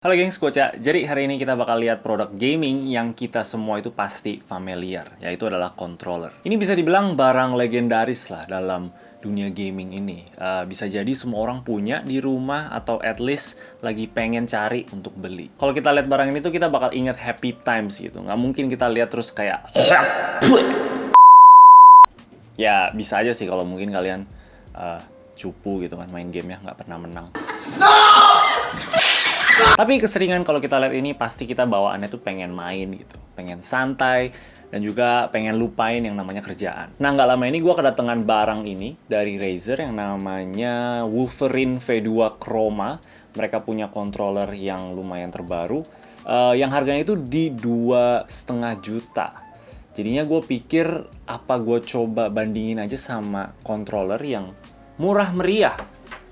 Halo gengs, Koca. Jadi hari ini kita bakal lihat produk gaming yang kita semua itu pasti familiar, yaitu adalah controller. Ini bisa dibilang barang legendaris lah dalam dunia gaming ini. Bisa jadi semua orang punya di rumah atau at least lagi pengen cari untuk beli. Kalau kita lihat barang ini tuh kita bakal ingat happy times gitu. Nggak mungkin kita lihat terus kayak ya bisa aja sih kalau mungkin kalian cupu gitu kan main game ya, nggak pernah menang. Tapi keseringan kalau kita lihat ini pasti kita bawaannya tuh pengen main gitu, pengen santai, dan juga pengen lupain yang namanya kerjaan. Nah, nggak lama ini gue kedatangan barang ini dari Razer yang namanya Wolverine V2 Chroma. Mereka punya controller yang lumayan terbaru, yang harganya itu di 2,5 juta. Jadinya gue pikir apa gue coba bandingin aja sama controller yang murah meriah.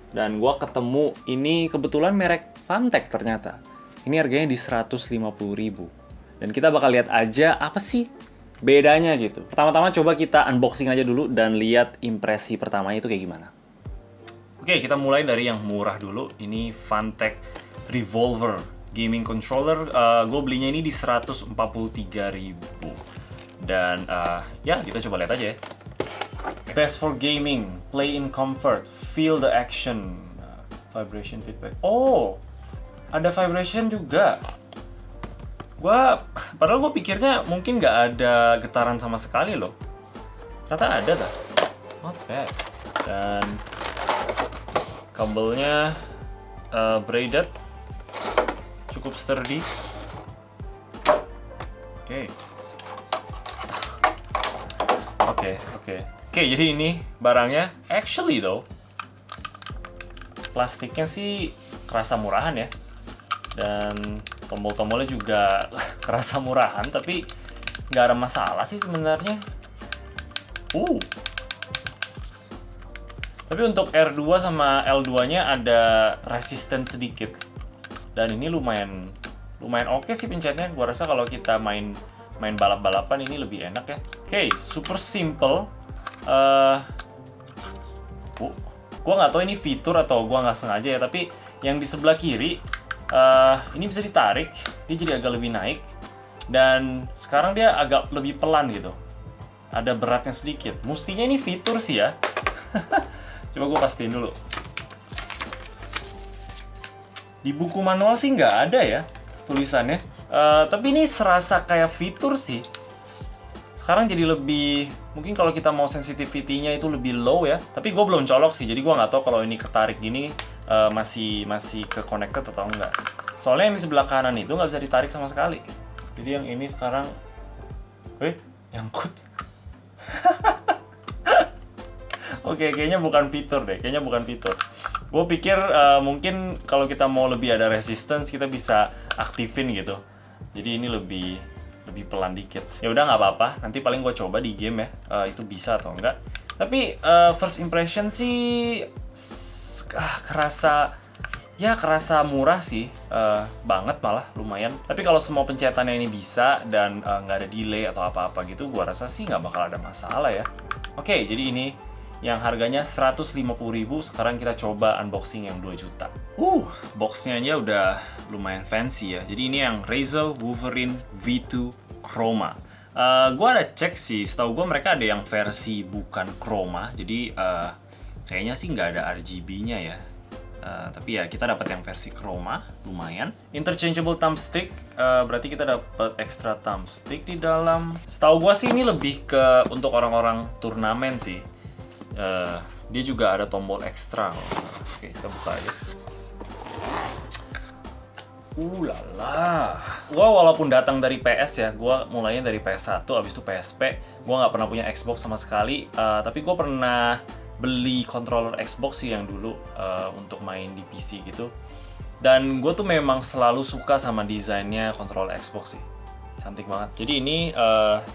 Dan gue ketemu ini kebetulan merek Fantech ternyata. Ini harganya di 150.000. Dan kita bakal lihat aja apa sih bedanya gitu. Pertama-tama coba kita unboxing aja dulu dan lihat impresi pertamanya itu kayak gimana. Oke, kita mulai dari yang murah dulu. Ini Fantech Revolver Gaming Controller. Gue belinya ini di 143.000. Dan ya kita coba lihat aja ya. Best for gaming, play in comfort, feel the action, vibration feedback. Oh, ada vibration juga. Padahal gue pikirnya mungkin nggak ada getaran sama sekali loh. Ternyata ada dah. Not bad. Dan kabelnya braided, cukup sturdy. Oke, jadi ini barangnya. Actually though, plastiknya sih kerasa murahan ya. Dan tombol-tombolnya juga kerasa murahan, tapi nggak ada masalah sih sebenarnya. Tapi untuk R2 sama L2-nya ada resistance sedikit. Dan ini lumayan oke sih pencetnya. Gua rasa kalau kita main balap-balapan ini lebih enak ya. Oke, super simple. Gua nggak tahu ini fitur atau gua nggak sengaja ya, tapi yang di sebelah kiri ini bisa ditarik, dia jadi agak lebih naik, dan sekarang dia agak lebih pelan gitu. Ada beratnya sedikit. Mestinya ini fitur sih ya. Coba gue pastiin dulu. Di buku manual sih nggak ada ya tulisannya. Tapi ini serasa kayak fitur sih. Sekarang jadi lebih, mungkin kalau kita mau sensitivity-nya itu lebih low ya. Tapi gue belum colok sih, jadi gue nggak tahu kalau ini ketarik gini masih ke connected atau enggak. Soalnya yang di sebelah kanan itu nggak bisa ditarik sama sekali. Jadi yang ini sekarang, nyangkut. Oke, kayaknya bukan fitur deh. Gue pikir mungkin kalau kita mau lebih ada resistance kita bisa aktifin gitu. Jadi ini lebih pelan dikit. Ya udah nggak apa-apa. Nanti paling gue coba di game ya, itu bisa atau enggak. Tapi first impression sih kerasa murah sih, banget malah lumayan. Tapi kalau semua pencetannya ini bisa dan nggak ada delay atau apa-apa gitu, gue rasa sih nggak bakal ada masalah ya. Oke, jadi ini yang harganya 150.000, sekarang kita coba unboxing yang 2 juta. Boxnya aja udah lumayan fancy ya. Jadi ini yang Razer Wolverine V2 Chroma. Gue ada cek sih, setahu gue mereka ada yang versi bukan chroma, jadi kayaknya sih nggak ada RGB-nya ya. Tapi ya kita dapat yang versi chroma, lumayan. Interchangeable thumbstick, berarti kita dapat extra thumbstick di dalam. Setahu gue sih ini lebih ke untuk orang-orang turnamen sih. Dia juga ada tombol ekstra. Oke, kita buka aja. Lala. Gue walaupun datang dari PS ya, gue mulainya dari PS1, abis itu PSP. Gue nggak pernah punya Xbox sama sekali. Tapi gue pernah beli controller Xbox sih yang dulu untuk main di PC gitu. Dan gue tuh memang selalu suka sama desainnya controller Xbox sih. Cantik banget. Jadi ini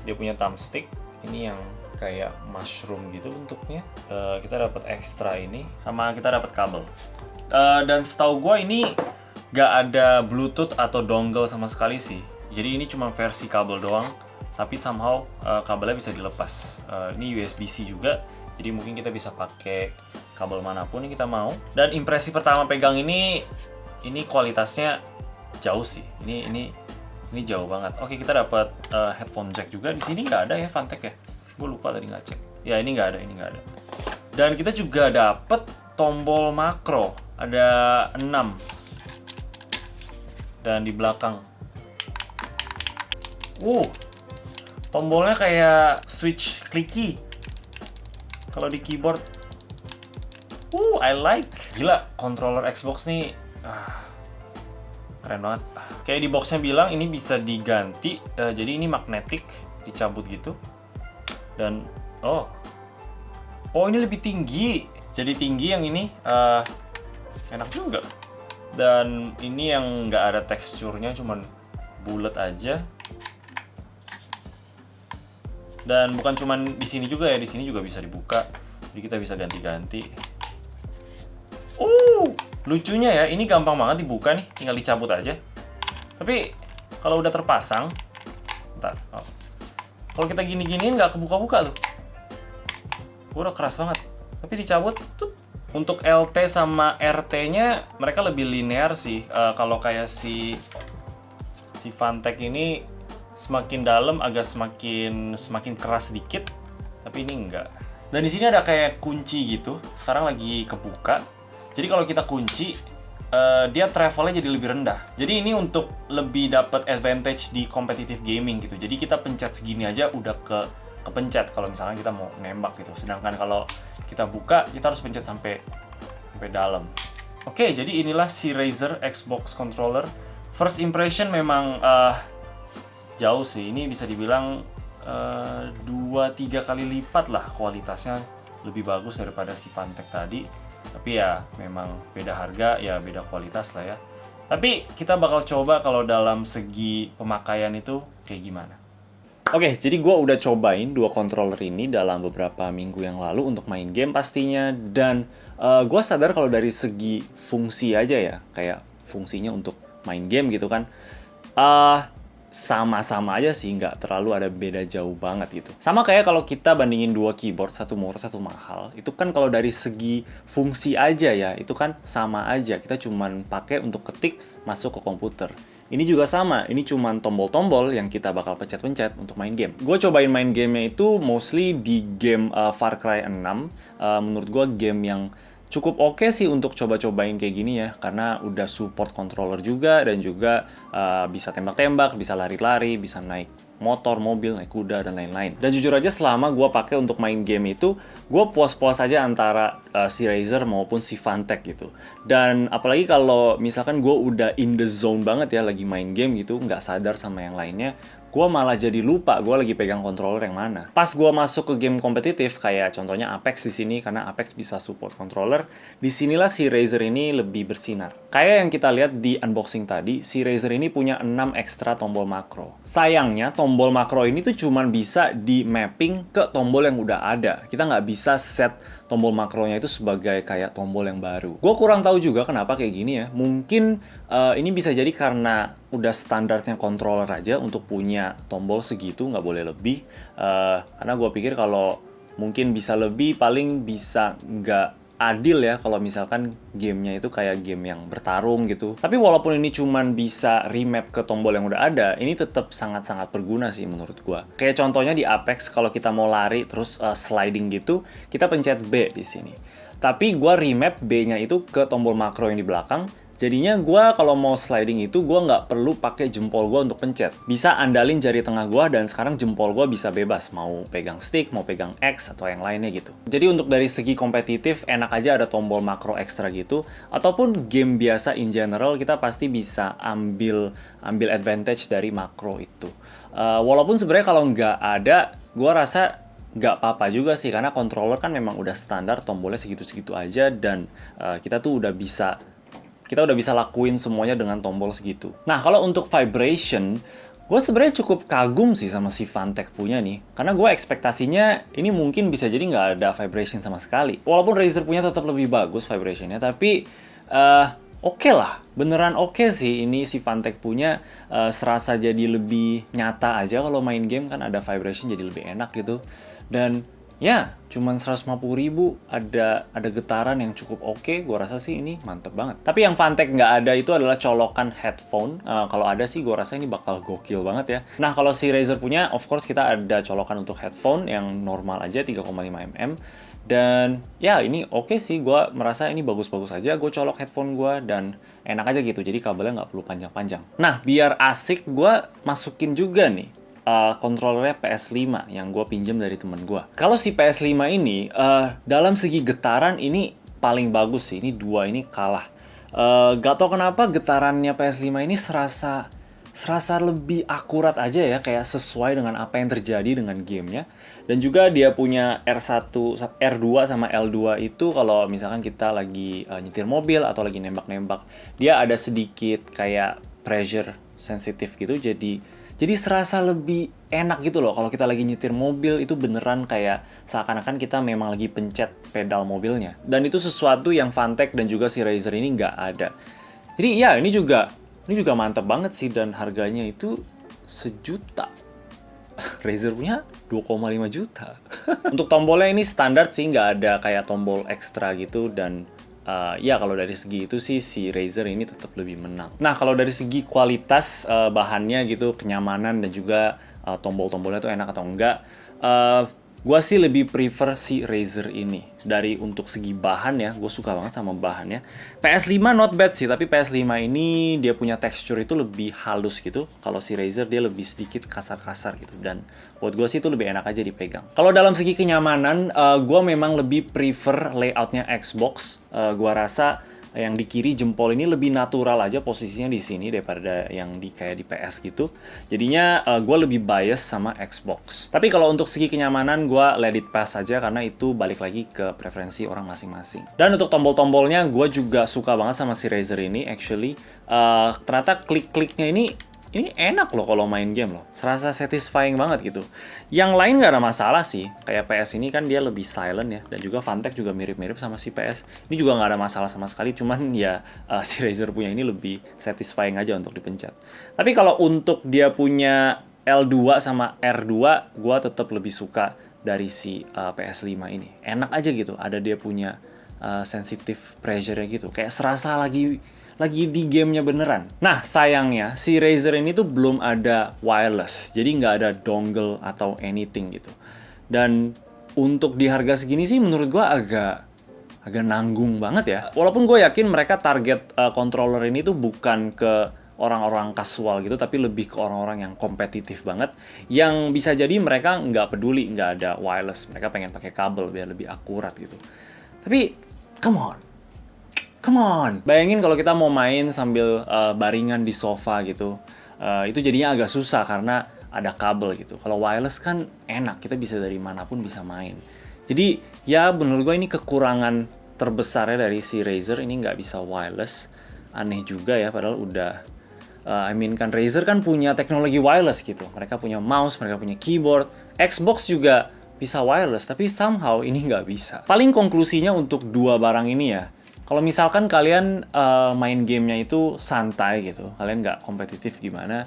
dia punya thumbstick. Ini yang kayak mushroom gitu bentuknya. Kita dapat ekstra ini, sama kita dapat kabel. Dan setahu gue ini gak ada Bluetooth atau dongle sama sekali sih. Jadi ini cuma versi kabel doang, tapi somehow kabelnya bisa dilepas. Ini USB-C juga, jadi mungkin kita bisa pakai kabel manapun yang kita mau. Dan impresi pertama pegang ini kualitasnya jauh sih. Ini jauh banget. Oke, kita dapat headphone jack juga. Di sini nggak ada ya Fantech ya. Gue lupa tadi nggak cek. Ya ini nggak ada. Dan kita juga dapat tombol makro. Ada 6. Dan di belakang. Tombolnya kayak switch clicky. Kalau di keyboard. I like. Gila, controller Xbox nih. Keren banget. Kayak di boxnya bilang ini bisa diganti. Jadi ini magnetic, dicabut gitu. Dan ini lebih tinggi. Jadi tinggi yang ini enak juga. Dan ini yang nggak ada teksturnya, cuman bulat aja. Dan bukan cuman di sini juga ya, di sini juga bisa dibuka. Jadi kita bisa ganti-ganti. Lucunya ya, ini gampang banget dibuka nih, tinggal dicabut aja. Tapi kalau udah terpasang, kalau kita gini-giniin nggak kebuka-buka tuh. Udah keras banget. Tapi dicabut tuh. Untuk LT sama RT-nya mereka lebih linear sih. Kalau kayak si Fantech ini semakin dalam agak semakin keras sedikit, tapi ini enggak. Dan di sini ada kayak kunci gitu. Sekarang lagi kebuka. Jadi kalau kita kunci, dia travelnya jadi lebih rendah. Jadi ini untuk lebih dapat advantage di competitive gaming gitu. Jadi kita pencet segini aja udah kepencet kalau misalnya kita mau nembak gitu. Sedangkan kalau kita buka, kita harus pencet sampai dalam. Oke, jadi inilah si Razer Xbox controller. First impression memang jauh sih. Ini bisa dibilang 2-3 kali lipat lah kualitasnya, lebih bagus daripada si Fantech tadi. Tapi ya memang beda harga, ya beda kualitas lah ya. Tapi kita bakal coba kalau dalam segi pemakaian itu kayak gimana. Oke, jadi gue udah cobain 2 controller ini dalam beberapa minggu yang lalu untuk main game pastinya. Dan gue sadar kalau dari segi fungsi aja ya, kayak fungsinya untuk main game gitu kan, sama-sama aja sih, nggak terlalu ada beda jauh banget gitu. Sama kayak kalau kita bandingin 2 keyboard, satu murah, satu mahal, itu kan kalau dari segi fungsi aja ya, itu kan sama aja. Kita cuman pakai untuk ketik masuk ke komputer. Ini juga sama, ini cuman tombol-tombol yang kita bakal pencet-pencet untuk main game. Gue cobain main gamenya itu mostly di game Far Cry 6. Menurut gue game yang cukup oke sih untuk coba-cobain kayak gini ya, karena udah support controller juga, dan juga bisa tembak-tembak, bisa lari-lari, bisa naik motor, mobil, naik kuda, dan lain-lain. Dan jujur aja selama gue pakai untuk main game itu, gue puas-puas aja antara si Razer maupun si Fantech gitu. Dan apalagi kalau misalkan gue udah in the zone banget ya, lagi main game gitu, nggak sadar sama yang lainnya, gue malah jadi lupa gue lagi pegang controller yang mana. Pas gue masuk ke game kompetitif, kayak contohnya Apex di sini, karena Apex bisa support controller, disinilah si Razer ini lebih bersinar. Kayak yang kita lihat di unboxing tadi, si Razer ini punya 6 ekstra tombol makro. Sayangnya, tombol makro ini tuh cuman bisa di mapping ke tombol yang udah ada. Kita nggak bisa set tombol makronya itu sebagai kayak tombol yang baru. Gue kurang tahu juga kenapa kayak gini ya. Mungkin ini bisa jadi karena udah standarnya controller aja untuk punya tombol segitu, nggak boleh lebih. Karena gue pikir kalau mungkin bisa lebih, paling bisa nggak adil ya kalau misalkan gamenya itu kayak game yang bertarung gitu. Tapi walaupun ini cuman bisa remap ke tombol yang udah ada, ini tetap sangat-sangat berguna sih menurut gua. Kayak contohnya di Apex, kalau kita mau lari terus sliding gitu, kita pencet B di sini. Tapi gua remap B-nya itu ke tombol makro yang di belakang. Jadinya gue kalau mau sliding itu gue nggak perlu pakai jempol gue untuk pencet. Bisa andalin jari tengah gue, dan sekarang jempol gue bisa bebas. Mau pegang stick, mau pegang X, atau yang lainnya gitu. Jadi untuk dari segi kompetitif, enak aja ada tombol makro ekstra gitu. Ataupun game biasa in general, kita pasti bisa ambil advantage dari makro itu. Walaupun sebenarnya kalau nggak ada, gue rasa nggak apa-apa juga sih. Karena controller kan memang udah standar, tombolnya segitu-segitu aja. Dan kita tuh udah bisa lakuin semuanya dengan tombol segitu. Nah, kalau untuk vibration, gue sebenarnya cukup kagum sih sama si Fantech punya nih. Karena gue ekspektasinya ini mungkin bisa jadi nggak ada vibration sama sekali. Walaupun Razer punya tetap lebih bagus vibrationnya, tapi oke lah. Beneran oke sih ini si Fantech punya. Serasa jadi lebih nyata aja kalau main game kan ada vibration, jadi lebih enak gitu. Dan Ya, cuman 150.000 ada getaran yang cukup oke. Gua rasa sih ini mantep banget. Tapi yang Fantech nggak ada itu adalah colokan headphone. Kalau ada sih gua rasa ini bakal gokil banget ya. Nah, kalau si Razer punya, of course kita ada colokan untuk headphone yang normal aja 3,5 mm. Dan ya ini oke sih, gue merasa ini bagus-bagus aja. Gue colok headphone gue dan enak aja gitu, jadi kabelnya nggak perlu panjang-panjang. Nah, biar asik gue masukin juga nih controllernya PS5 yang gue pinjam dari temen gue. Kalau si PS5 ini dalam segi getaran ini paling bagus sih. Ini dua ini kalah. Gak tau kenapa getarannya PS5 ini serasa lebih akurat aja ya, kayak sesuai dengan apa yang terjadi dengan gamenya. Dan juga dia punya R1, R2 sama L2 itu kalau misalkan kita lagi nyetir mobil atau lagi nembak-nembak, dia ada sedikit kayak pressure sensitif gitu, jadi serasa lebih enak gitu loh. Kalau kita lagi nyetir mobil itu beneran kayak seakan-akan kita memang lagi pencet pedal mobilnya. Dan itu sesuatu yang Fantech dan juga si Razer ini nggak ada. Jadi ya ini juga mantep banget sih, dan harganya itu 1 juta. Razer punya 2,5 juta. Untuk tombolnya ini standar sih, nggak ada kayak tombol ekstra gitu. Dan ya kalau dari segi itu sih si Razer ini tetap lebih menang. Nah, kalau dari segi kualitas bahannya gitu, kenyamanan dan juga tombol-tombolnya tuh enak atau enggak, gue sih lebih prefer si Razer ini. Dari untuk segi bahan ya, gue suka banget sama bahannya. PS5 not bad sih, tapi PS5 ini dia punya tekstur itu lebih halus gitu. Kalau si Razer dia lebih sedikit kasar-kasar gitu. Dan buat gue sih itu lebih enak aja dipegang. Kalau dalam segi kenyamanan, gue memang lebih prefer layoutnya Xbox. Gue rasa yang di kiri jempol ini lebih natural aja posisinya di sini daripada yang kayak di PS gitu. Jadinya gue lebih bias sama Xbox. Tapi kalau untuk segi kenyamanan gue let it pass aja, karena itu balik lagi ke preferensi orang masing-masing. Dan untuk tombol-tombolnya gue juga suka banget sama si Razer ini. Actually ternyata klik-kliknya ini enak loh kalau main game loh. Serasa satisfying banget gitu. Yang lain nggak ada masalah sih. Kayak PS ini kan dia lebih silent ya. Dan juga Fantech juga mirip-mirip sama si PS. Ini juga nggak ada masalah sama sekali. Cuman ya si Razer punya ini lebih satisfying aja untuk dipencet. Tapi kalau untuk dia punya L2 sama R2, gue tetap lebih suka dari si PS5 ini. Enak aja gitu. Ada dia punya sensitive pressure-nya gitu. Kayak serasa lagi di gamenya beneran. Nah, sayangnya si Razer ini tuh belum ada wireless, jadi nggak ada dongle atau anything gitu. Dan untuk di harga segini sih menurut gua agak nanggung banget ya. Walaupun gue yakin mereka target controller ini tuh bukan ke orang-orang casual gitu, tapi lebih ke orang-orang yang kompetitif banget, yang bisa jadi mereka nggak peduli nggak ada wireless, mereka pengen pakai kabel biar lebih akurat gitu. Tapi come on, bayangin kalau kita mau main sambil baringan di sofa gitu, itu jadinya agak susah karena ada kabel gitu. Kalau wireless kan enak, kita bisa dari manapun bisa main. Jadi ya menurut gue ini kekurangan terbesarnya dari si Razer, ini nggak bisa wireless. Aneh juga ya, padahal udah kan Razer kan punya teknologi wireless gitu. Mereka punya mouse, mereka punya keyboard, Xbox juga bisa wireless, tapi somehow ini nggak bisa. Paling konklusinya untuk dua barang ini ya, kalau misalkan kalian main gamenya itu santai gitu, kalian nggak kompetitif gimana,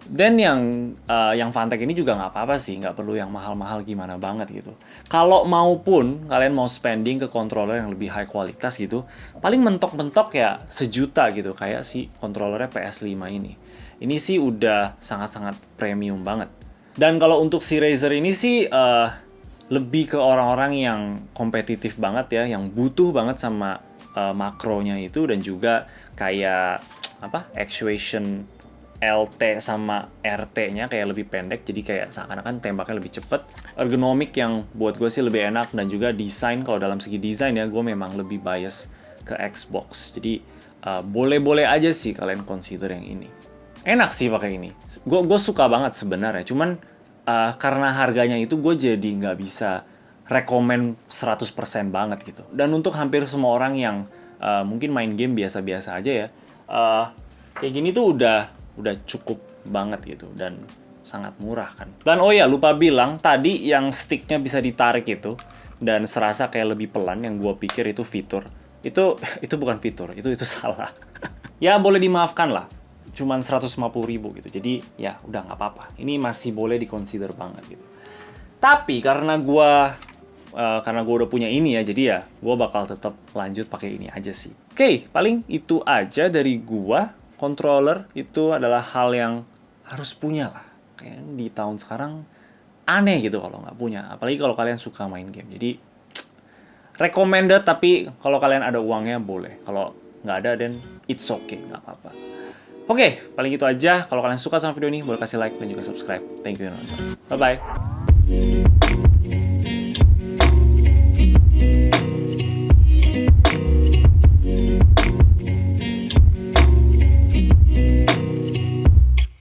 dan yang Fantech ini juga nggak apa-apa sih, nggak perlu yang mahal-mahal gimana banget gitu. Kalau maupun kalian mau spending ke controller yang lebih high kualitas gitu, paling mentok-mentok ya 1 juta gitu, kayak si controllernya PS5 ini. Ini sih udah sangat-sangat premium banget. Dan kalau untuk si Razer ini sih lebih ke orang-orang yang kompetitif banget ya, yang butuh banget sama makronya itu, dan juga kayak actuation LT sama RT-nya kayak lebih pendek, jadi kayak seakan-akan tembaknya lebih cepet. Ergonomik yang buat gue sih lebih enak, dan juga desain, kalau dalam segi desain ya gue memang lebih bias ke Xbox. Jadi boleh-boleh aja sih kalian consider yang ini. Enak sih pakai ini. Gue suka banget sebenarnya, cuman karena harganya itu gue jadi nggak bisa rekomen 100% banget gitu. Dan untuk hampir semua orang yang mungkin main game biasa-biasa aja ya, kayak gini tuh udah cukup banget gitu, dan sangat murah kan. Dan oh ya, lupa bilang tadi yang sticknya bisa ditarik itu dan serasa kayak lebih pelan, yang gue pikir itu fitur. Itu bukan fitur, itu salah. Ya boleh dimaafkan lah. Cuman 150.000 gitu. Jadi ya udah nggak apa-apa. Ini masih boleh dikonsider banget gitu. Tapi karena gue karena gue udah punya ini ya, jadi ya gue bakal tetap lanjut pakai ini aja sih. Oke, paling itu aja dari gue. Controller itu adalah hal yang harus punya lah. Kayak di tahun sekarang aneh gitu kalau nggak punya. Apalagi kalau kalian suka main game. Jadi recommended, tapi kalau kalian ada uangnya boleh. Kalau nggak ada, then it's okay, nggak apa-apa. Oke, paling itu aja. Kalau kalian suka sama video ini, boleh kasih like dan juga subscribe. Thank you, nonton. Bye-bye.